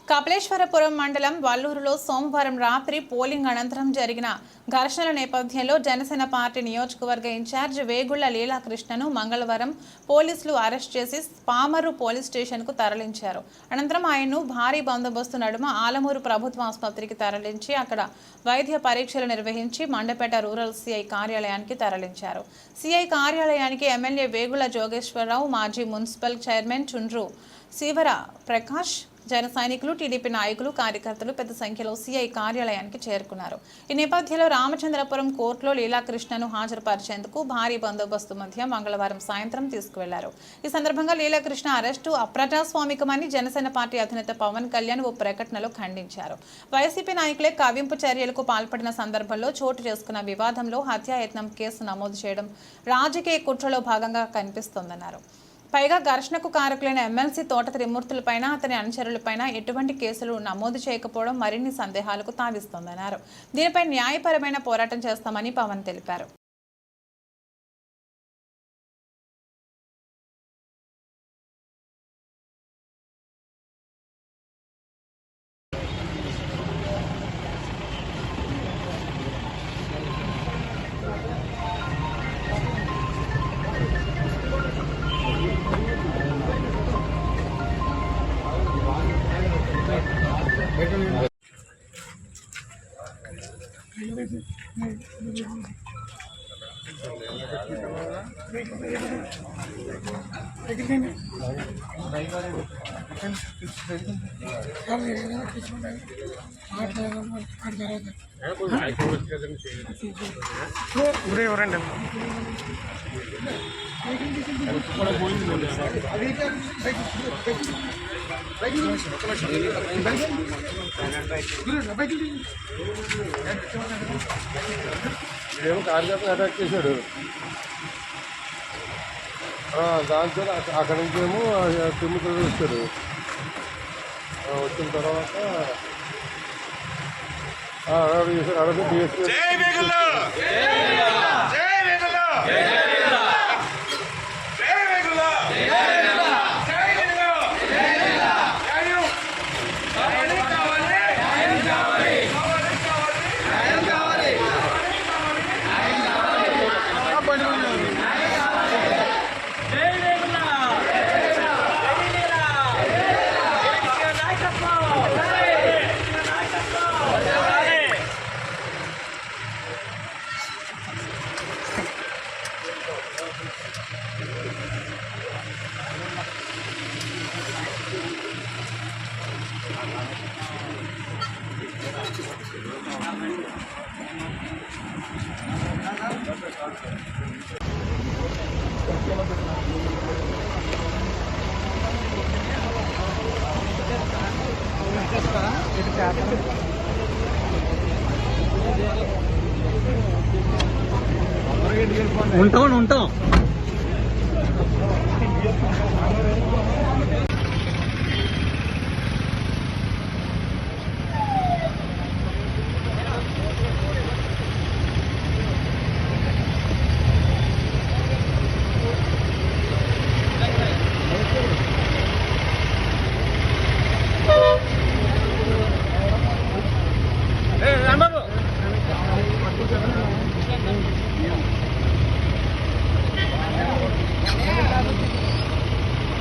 కపిలేశ్వరపురం మండలం వల్లూరులో సోమవారం రాత్రి పోలింగ్ అనంతరం జరిగిన ఘర్షణల నేపథ్యంలో జనసేన పార్టీ నియోజకవర్గ ఇన్ఛార్జ్ వేగుళ్ల లీలాకృష్ణను మంగళవారం పోలీసులు అరెస్ట్ చేసి పామరు పోలీస్ స్టేషన్కు తరలించారు. అనంతరం ఆయన్ను భారీ బందోబస్తు నడుమ ఆలమూరు ప్రభుత్వ ఆసుపత్రికి తరలించి అక్కడ వైద్య పరీక్షలు నిర్వహించి మండపేట రూరల్ సిఐ కార్యాలయానికి తరలించారు. సిఐ కార్యాలయానికి ఎమ్మెల్యే వేగుళ్ల జోగేశ్వరరావు, మాజీ మున్సిపల్ చైర్మన్ చుండ్రు శివర ప్రకాష్, జన సైనికులు, టీడీపీ నాయకులు, కార్యకర్తలు పెద్ద సంఖ్యలో సిఐ కార్యాలయానికి చేరుకున్నారు. ఈ నేపథ్యంలో రామచంద్రపురం కోర్టులో లీలాకృష్ణను హాజరుపరిచేందుకు భారీ బందోబస్తు మధ్య మంగళవారం సాయంత్రం తీసుకువెళ్లారు. ఈ సందర్భంగా లీలాకృష్ణ అరెస్టు అప్రజాస్వామికమని జనసేన పార్టీ అధినేత పవన్ కళ్యాణ్ ఓ ప్రకటనలో ఖండించారు. వైసీపీ నాయకులే కవ్వింపు చర్యలకు పాల్పడిన సందర్భంలో చోటు చేసుకున్న వివాదంలో హత్యాయత్నం కేసు నమోదు చేయడం రాజకీయ కుట్రలో భాగంగా కనిపిస్తోందన్నారు. పైగా ఘర్షణకు కారకులైన ఎమ్మెల్సీ తోట త్రిమూర్తులపైన, అతని అనుచరులపైన ఎటువంటి కేసులు నమోదు చేయకపోవడం మరిన్ని సందేహాలకు తావిస్తోందన్నారు. దీనిపై న్యాయపరమైన పోరాటం చేస్తామని పవన్ తెలిపారు. ఇదేమో కార్యకర్తలు అటాక్ చేశాడు. దాంతో అక్కడి నుంచి ఏమో తిమ్మికలు వచ్చాడు. వచ్చిన తర్వాత అడవి డిఎస్పీ ఉంటాం